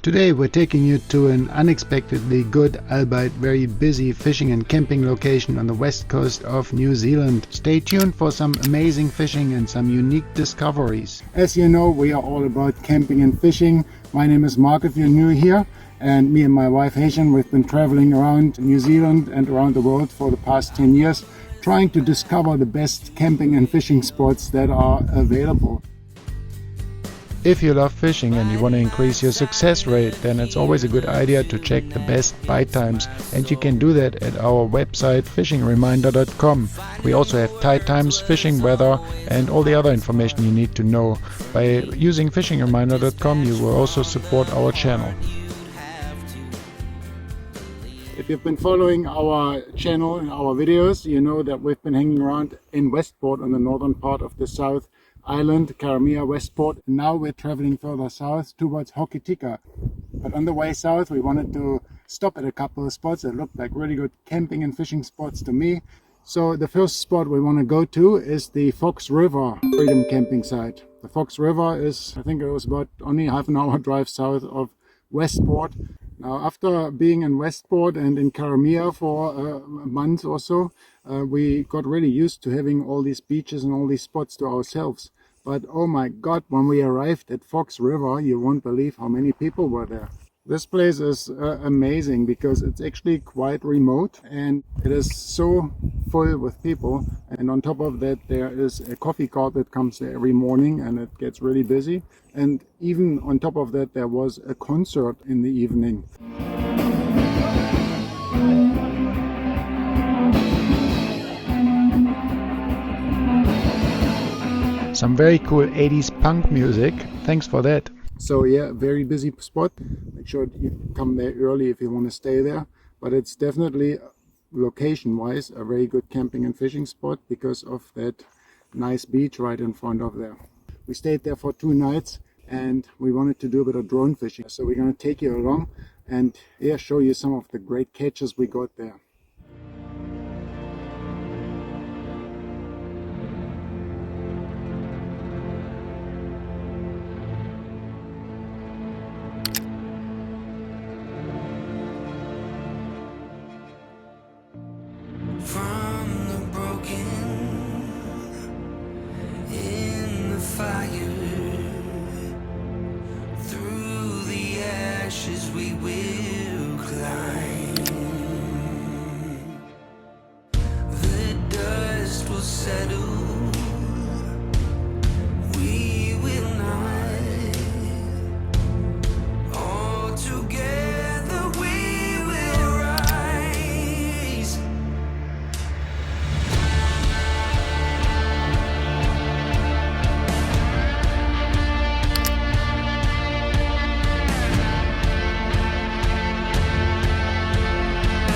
Today we're taking you to an unexpectedly good, albeit very busy fishing and camping location on the west coast of New Zealand. Stay tuned for some amazing fishing and some unique discoveries. As you know, we are all about camping and fishing. My name is Mark if you're new here, and me and my wife Haitian, we've been traveling around New Zealand and around the world for the past 10 years trying to discover the best camping and fishing spots that are available. If you love fishing and you want to increase your success rate, then it's always a good idea to check the best bite times, and you can do that at our website fishingreminder.com. We also have tide times, fishing weather and all the other information you need to know. By using fishingreminder.com you will also support our channel. If you've been following our channel and our videos, you know that we've been hanging around in Westport on the northern part of the South Island, Karamea Westport. Now we're traveling further south towards Hokitika. But on the way south we wanted to stop at a couple of spots that looked like really good camping and fishing spots to me. So the first spot we want to go to is the Fox River Freedom Camping Site. The Fox River is, I think it was about only half an hour drive south of Westport. Now, after being in Westport and in Karamea for a month or so, we got really used to having all these beaches and all these spots to ourselves. But oh my God, when we arrived at Fox River, you won't believe how many people were there. This place is amazing because it's actually quite remote and it is so full with people. And on top of that, there is a coffee cart that comes there every morning and it gets really busy. And even on top of that, there was a concert in the evening. Some very cool 80s punk music. Thanks for that. So yeah, very busy spot. Make sure you come there early if you want to stay there. But it's definitely, location-wise, a very good camping and fishing spot because of that nice beach right in front of there. We stayed there for 2 nights and we wanted to do a bit of drone fishing. So we're going to take you along and yeah, show you some of the great catches we got there. We will climb. The dust will settle. We will not. All together we will rise.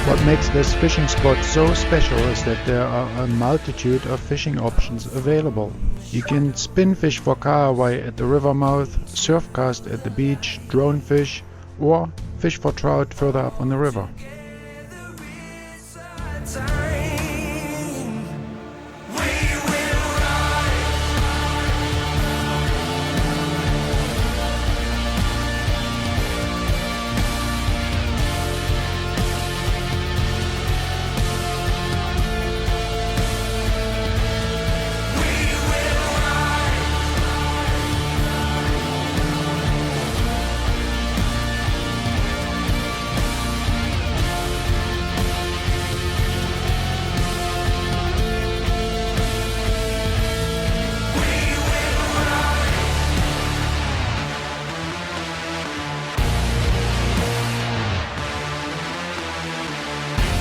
What makes this fishing spot so special is that there are a multitude of fishing options available. You can spin fish for kahawai at the river mouth, surf cast at the beach, drone fish, or fish for trout further up on the river.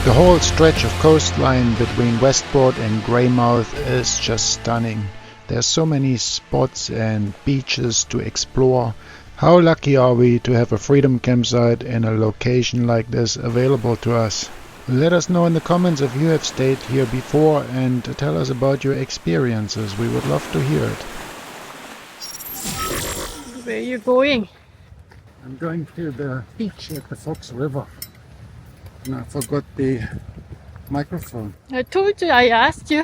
The whole stretch of coastline between Westport and Greymouth is just stunning. There's so many spots and beaches to explore. How lucky are we to have a freedom campsite in a location like this available to us? Let us know in the comments if you have stayed here before and tell us about your experiences. We would love to hear it. Where are you going? I'm going to the beach at the Fox River. And I forgot the microphone. I told you, I asked you.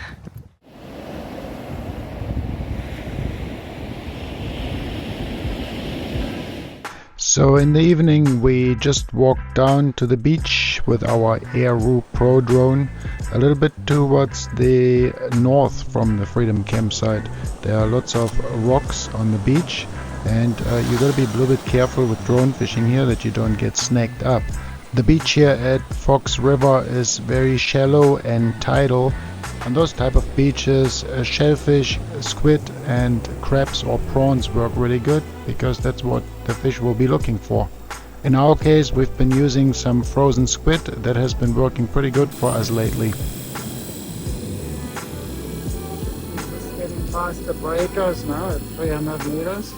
So in the evening we just walked down to the beach with our Aeroo Drone a little bit towards the north from the Freedom campsite. There are lots of rocks on the beach, and you gotta be a little bit careful with drone fishing here that you don't get snagged up. The beach here at Fox River is very shallow and tidal. On those type of beaches, shellfish, squid and crabs or prawns work really good because that's what the fish will be looking for. In our case, we've been using some frozen squid that has been working pretty good for us lately. Just getting past the breakers now at 300 meters.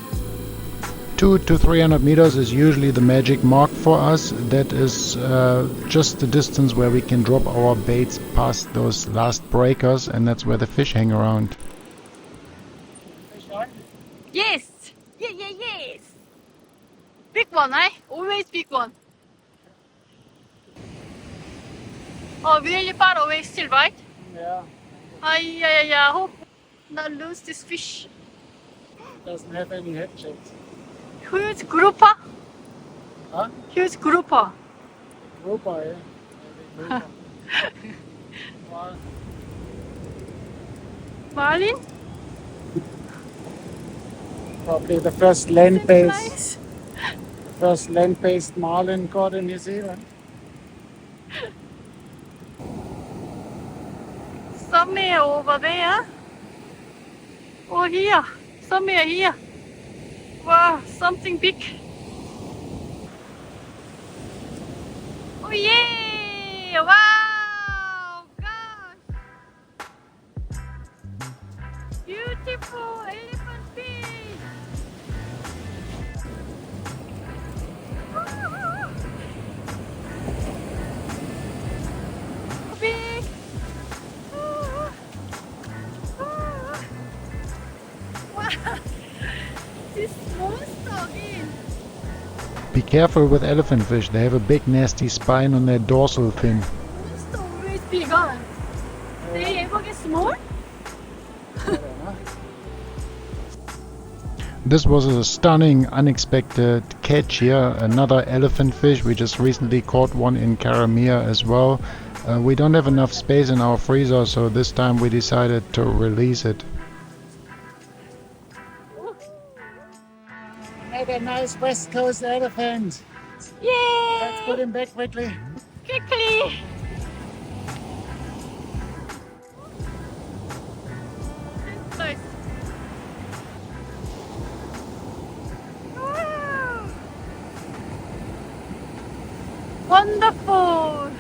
200 to 300 meters is usually the magic mark for us. That is just the distance where we can drop our baits past those last breakers, and that's where the fish hang around. Yes! Yes! Big one, eh? Always big one. Oh, really far away still, right? Yeah, I hope not lose this fish. doesn't have any head shapes. Huge grouper. Huh? Huge grouper. Grouper, yeah. Grouper. Well, Marlin? probably the first land-based Nice. marlin caught in New Zealand. Somewhere over there. Or here. Somewhere here. Wow, something big. Oh yeah! Wow! Gosh! Beautiful elephant fish! Big! Wow! This monster again! Be careful with elephant fish. They have a big nasty spine on their dorsal fin. Monster always big, huh? They ever get small? This was a stunning, unexpected catch here. Another elephant fish. We just recently caught one in Karamea as well. We don't have enough space in our freezer, so this time we decided to release it. Made a nice West Coast elephant. Yay! Let's put him back quickly. Quickly! Nice. Wow. Wonderful!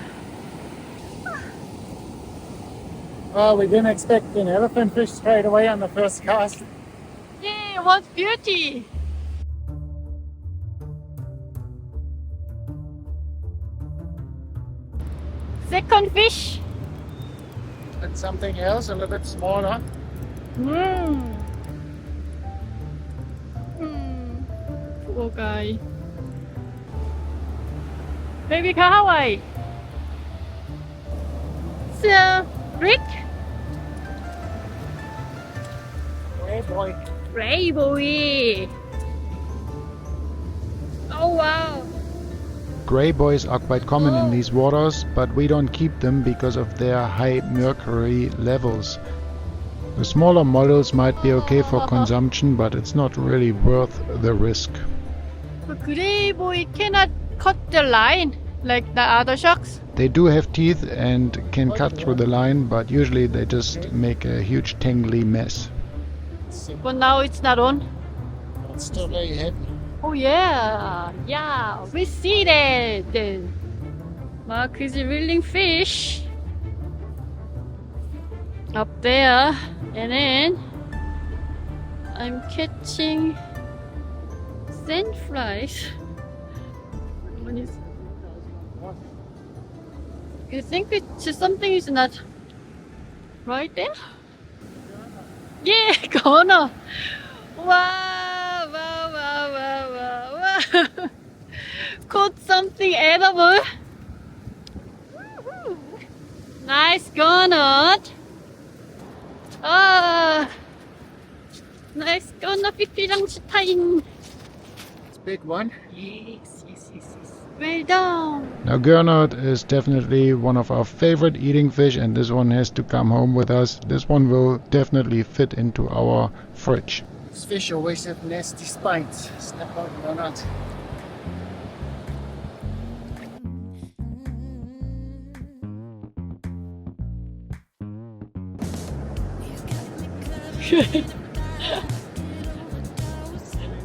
Oh, we didn't expect an elephant fish straight away on the first cast. Yay, what beauty! Second fish! And something else, a little bit smaller. Mmm. Poor guy. Baby Kahawai. So, Rick? Hey boy. Gray boy. Oh wow. Grey boys are quite common in these waters, but we don't keep them because of their high mercury levels. The smaller models might be okay for consumption, but it's not really worth the risk. The gray boy cannot cut the line like the other sharks. They do have teeth and can cut through the line, but usually they just make a huge tangly mess. But now it's not on. It's still very heavy. Oh yeah, yeah, we see that. Mark is reeling fish up there, and then I'm catching sandflies. What is? You think it's something is not right there? Yeah, Gurnard. Wow, wow, wow, wow, wow, wow. Caught something edible. Woohoo. Nice Gurnard. Ah, nice Gurnard 피피랑 슈타인. big one. Yes, yes, yes, yes. Well done. Now Gurnard is definitely one of our favorite eating fish, and this one has to come home with us. This one will definitely fit into our fridge. These fish always have nasty spines. Snap out Gurnard. I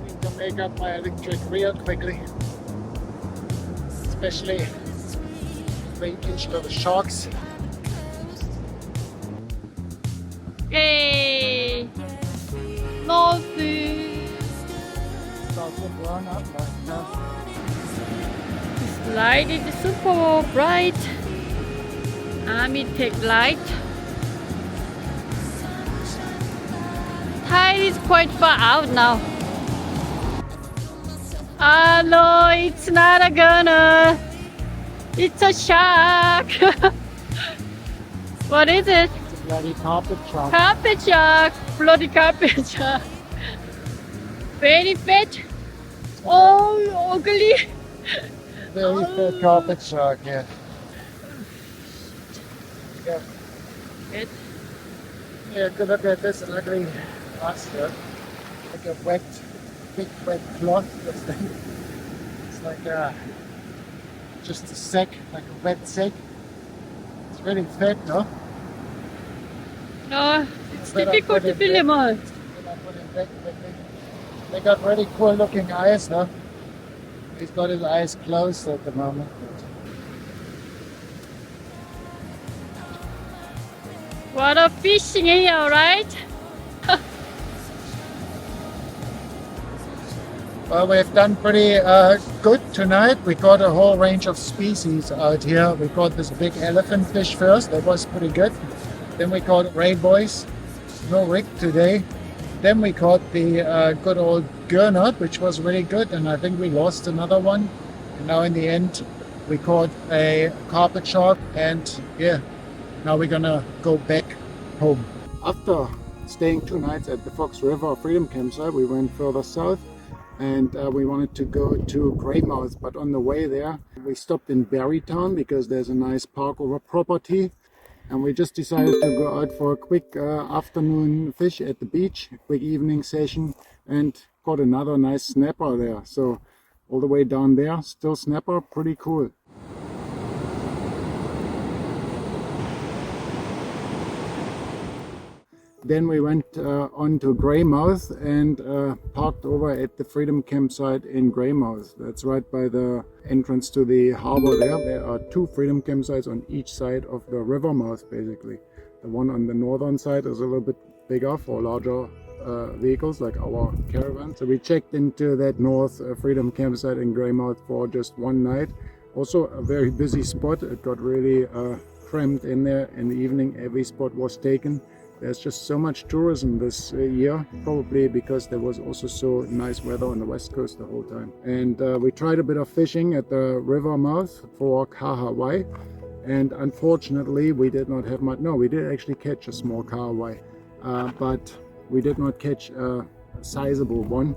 need to make up my electric real quickly. Especially paying attention to the sharks. Yay! No food. Start to burn up right now. This light is super bright. Army take light. Tide is quite far out now. Ah no, it's not a gunner. It's a shark. What is it? It's a bloody carpet shark. Carpet shark. Bloody carpet shark. Very fat. Oh, ugly. Very fat carpet shark, yeah. Yeah. Good. Yeah, good look at this ugly bastard. Like a wet, big wet cloth. This thing. It's like just a sack, like a wet sack. It's really fat, no? No, it's Better difficult put to it fill them all. Then I put him back quickly. They got really cool looking eyes, no? He's got his eyes closed at the moment. What a fishing here, right? Well, we've done pretty good tonight. We got a whole range of species out here. We got this big elephant fish first. That was pretty good. Then we caught ray boys. No rig today. Then we caught the good old Gurnard, which was really good. And I think we lost another one. And now in the end, we caught a carpet shark. And yeah, now we're gonna go back home. After staying 2 nights at the Fox River Freedom Campsite, we went further south. And we wanted to go to Greymouth, but on the way there we stopped in Barrytown because there's a nice park over property, and we just decided to go out for a quick afternoon fish at the beach, a quick evening session, and caught another nice snapper there. So all the way down there, still snapper, pretty cool. Then we went on to Greymouth and parked over at the Freedom Campsite in Greymouth. That's right by the entrance to the harbor there. There are 2 Freedom Campsites on each side of the river mouth, basically. The one on the northern side is a little bit bigger for larger vehicles like our caravan. So we checked into that north Freedom Campsite in Greymouth for just 1 night. Also a very busy spot. It got really crammed in there in the evening. Every spot was taken. There's just so much tourism this year, probably because there was also so nice weather on the west coast the whole time. And we tried a bit of fishing at the river mouth for Kahawai, and unfortunately we did not have much. No, we did actually catch a small Kahawai, but we did not catch a sizable one.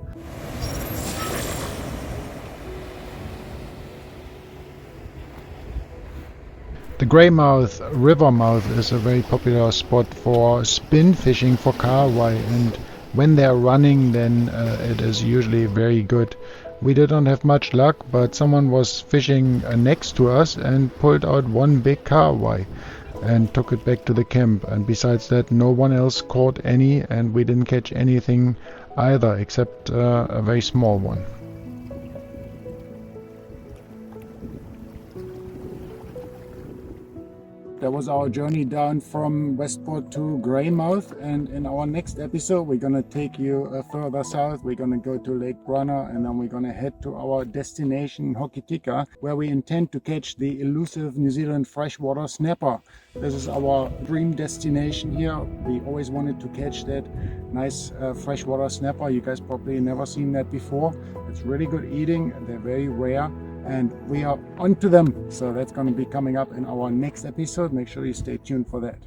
The Greymouth river mouth is a very popular spot for spin fishing for Kahawai, and when they're running then it is usually very good. We didn't have much luck, but someone was fishing next to us and pulled out one big Kahawai and took it back to the camp, and besides that no one else caught any, and we didn't catch anything either except a very small one. That was our journey down from Westport to Greymouth, and in our next episode we're going to take you further south. We're going to go to Lake Brunner, and then we're going to head to our destination Hokitika, where we intend to catch the elusive New Zealand freshwater snapper. This is our dream destination here. We always wanted to catch that nice freshwater snapper. You guys probably never seen that before. It's really good eating, they're very rare, and we are onto them. So that's going to be coming up in our next episode. Make sure you stay tuned for that.